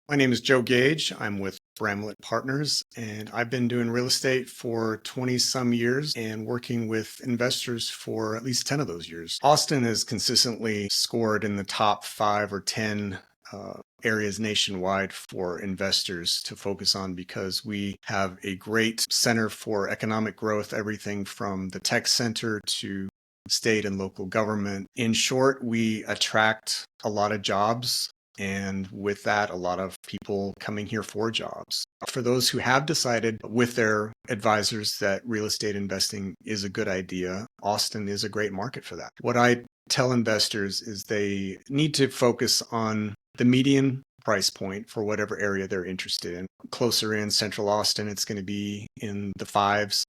My name is Joe Gage. I'm with Bramlett Partners, and I've been doing real estate for 20 some years and working with investors for at least 10 of those years. Austin has consistently scored in the top 5 or 10 areas nationwide for investors to focus on because we have a great center for economic growth, everything from the tech center to state and local government. In short, we attract a lot of jobs, and with that, a lot of people coming here for jobs. For those who have decided with their advisors that real estate investing is a good idea, Austin is a great market for that. What I tell investors is they need to focus on the median price point for whatever area they're interested in. Closer in Central Austin, it's going to be in the fives.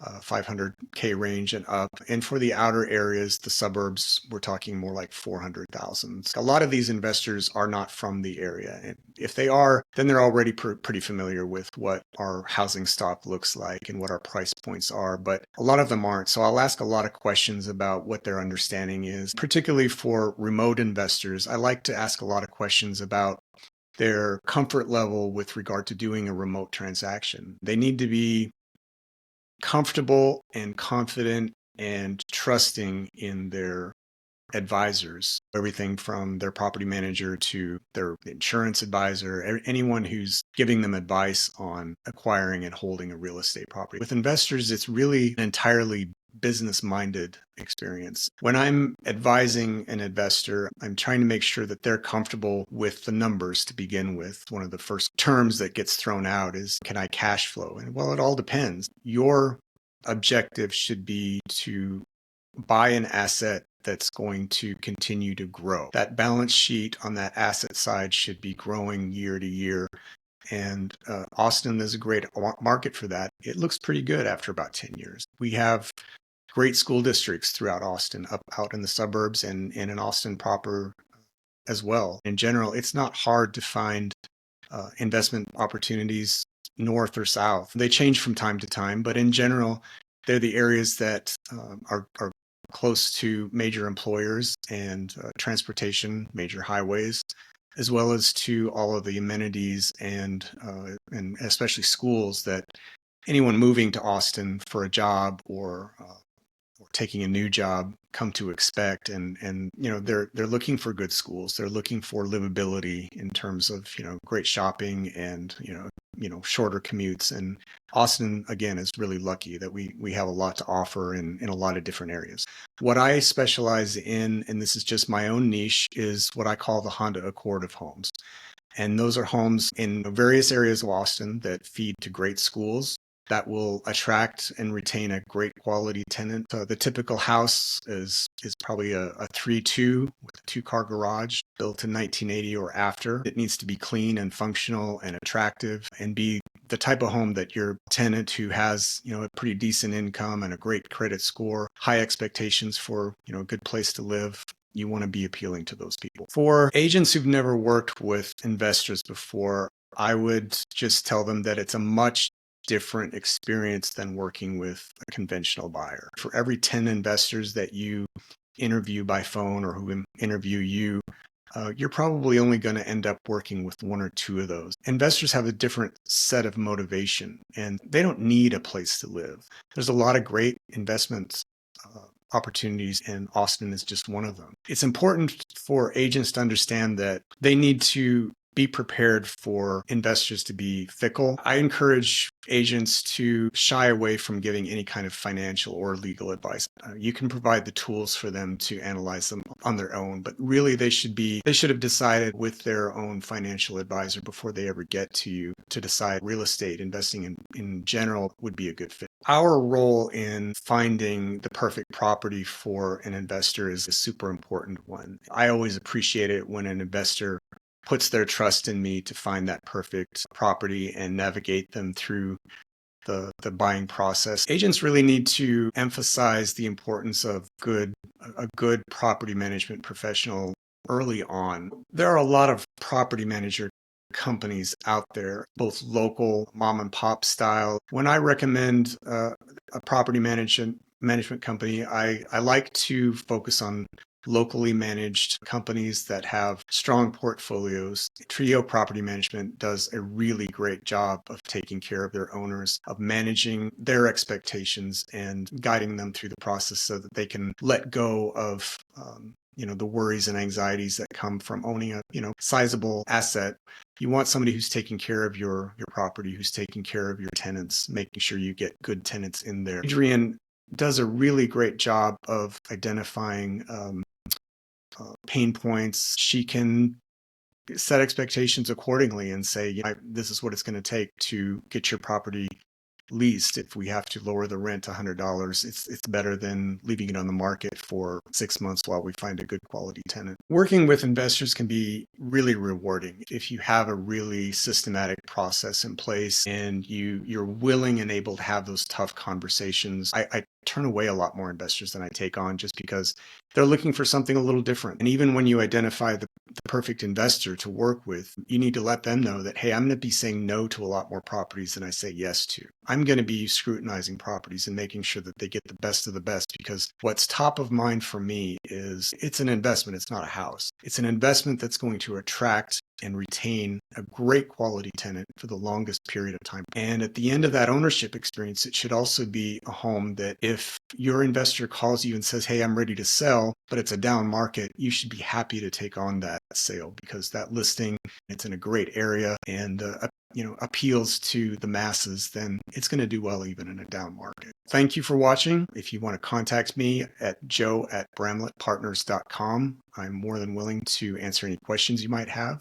500K range and up. And for the outer areas, the suburbs, we're talking more like 400,000. A lot of these investors are not from the area. And if they are, then they're already pretty familiar with what our housing stock looks like and what our price points are. But a lot of them aren't. So I'll ask a lot of questions about what their understanding is, particularly for remote investors. I like to ask a lot of questions about their comfort level with regard to doing a remote transaction. They need to be comfortable and confident and trusting in their advisors, everything from their property manager to their insurance advisor, anyone who's giving them advice on acquiring and holding a real estate property. With investors, it's really an entirely business-minded experience. When I'm advising an investor, I'm trying to make sure that they're comfortable with the numbers to begin with. One of the first terms that gets thrown out is, can I cash flow? And well, it all depends. Your objective should be to buy an asset that's going to continue to grow. That balance sheet on that asset side should be growing year to year. And Austin is a great market for that. It looks pretty good after about 10 years. We have great school districts throughout Austin, out in the suburbs and in Austin proper as well. In general, it's not hard to find investment opportunities north or south. They change from time to time, but in general, they're the areas that are close to major employers and transportation, major highways, as well as to all of the amenities and especially schools that anyone moving to Austin for a job or taking a new job come to expect. And they're looking for good schools. They're looking for livability in terms of great shopping and shorter commutes. And Austin, again, is really lucky that we have a lot to offer in a lot of different areas. What I specialize in, and this is just my own niche, is what I call the Honda Accord of homes. And those are homes in various areas of Austin that feed to great schools that will attract and retain a great quality tenant. The typical house is probably a 3-2 with a 2-car garage built in 1980 or after. It needs to be clean and functional and attractive and be the type of home that your tenant who has, a pretty decent income and a great credit score, high expectations for, a good place to live. You want to be appealing to those people. For agents who've never worked with investors before, I would just tell them that it's a much different experience than working with a conventional buyer. For every 10 investors that you interview by phone or who interview you, you're probably only going to end up working with 1 or 2 of those. Investors have a different set of motivation, and they don't need a place to live. There's a lot of great investments opportunities, and Austin is just one of them. It's important for agents to understand that they need to be prepared for investors to be fickle. I encourage agents to shy away from giving any kind of financial or legal advice. You can provide the tools for them to analyze them on their own, but really they should have decided with their own financial advisor before they ever get to you to decide real estate investing in general would be a good fit. Our role in finding the perfect property for an investor is a super important one. I always appreciate it when an investor puts their trust in me to find that perfect property and navigate them through the buying process. Agents really need to emphasize the importance of a good property management professional early on. There are a lot of property manager companies out there, both local, mom and pop style. When I recommend a property management company, I like to focus on locally managed companies that have strong portfolios. Trio Property Management does a really great job of taking care of their owners, of managing their expectations and guiding them through the process so that they can let go of the worries and anxieties that come from owning a sizable asset. You want somebody who's taking care of your property, who's taking care of your tenants, making sure you get good tenants in there. Adrienne does a really great job of identifying pain points. She can set expectations accordingly and say, this is what it's going to take to get your property least. If we have to lower the rent $100, it's better than leaving it on the market for 6 months while we find a good quality tenant. Working with investors can be really rewarding if you have a really systematic process in place and you're willing and able to have those tough conversations. I turn away a lot more investors than I take on just because they're looking for something a little different. And even when you identify the perfect investor to work with, you need to let them know that, hey, I'm going to be saying no to a lot more properties than I say yes to. I'm going to be scrutinizing properties and making sure that they get the best of the best, because what's top of mind for me is it's an investment. It's not a house. It's an investment that's going to attract and retain a great quality tenant for the longest period of time. And at the end of that ownership experience, it should also be a home that if your investor calls you and says, hey, I'm ready to sell, but it's a down market, you should be happy to take on that sale because that listing, it's in a great area and appeals to the masses, then it's going to do well even in a down market. Thank you for watching. If you want to contact me at joe@bramlettpartners.com, I'm more than willing to answer any questions you might have.